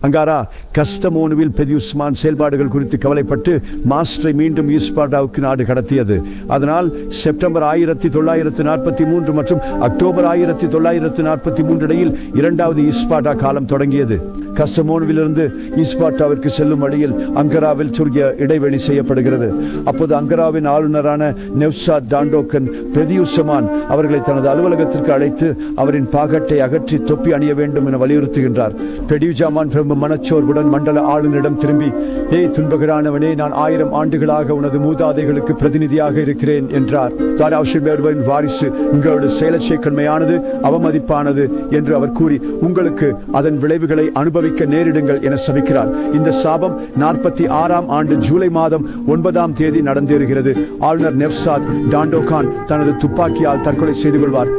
Ankara கஸ்தமோனுவில் பெரியுஸ்மான் செயல்பாடுகள் குறித்து கவலைப்பட்டு மாஸ்டரை மீண்டும் ஈஸ்பார்டாவுக்கு நாடு கடத்தியது. அதனால் செப்டம்பர் 1943 மற்றும் அக்டோபர் 1943 இடையில் இரண்டாவது ஈஸ்பார்டா காலம் தொடங்கியது. கஸ்தமோனுவிலிருந்து ஈஸ்பார்டாவிற்கு செல்லும் வழியில் அங்கராவில் சிறிய இடைவெளி செய்யப்படுகிறது. அப்போது அங்கராவின் ஆளுநரான நெவ்சாத் டாண்டோக்கன் பெரியுஸ்மான் அவர்களை தனது அலுவலகத்திற்கு அழைத்து அவரின் பாகட்டை அகற்றி தொப்பி அணிய வேண்டும் என வலியுறுத்துகின்றார். பெரியுஜாமான் பிரம்ம மனச்சோர்வுடன் மண்டல ஆளுநரிடம் திரும்பி, துன்பகரானவனே, நான் 1000 ஆண்டுகளாக உனது மூதாதைகளுக்கு பிரதிநிதியாக இருக்கிறேன் என்றார். தாராஷிபேர்வின் வாரிசு உங்களோட செயலட்சேக்கன்மையானது அவமதிப்பானது என்று அவர் கூறி உங்களுக்கு அதன் விளைவுகளை அனுபவிக்க நேரிடுங்கள் என சபிக்கிறார். இந்த சாபம் 46ஆம் ஆண்டு ஜூலை மாதம் 9ஆம் தேதி நடந்தேறுகிறது. ஆளுநர் நெவ்சாத் டாண்டோகான் தனது துப்பாக்கியால் தற்கொலை செய்து கொள்வார்.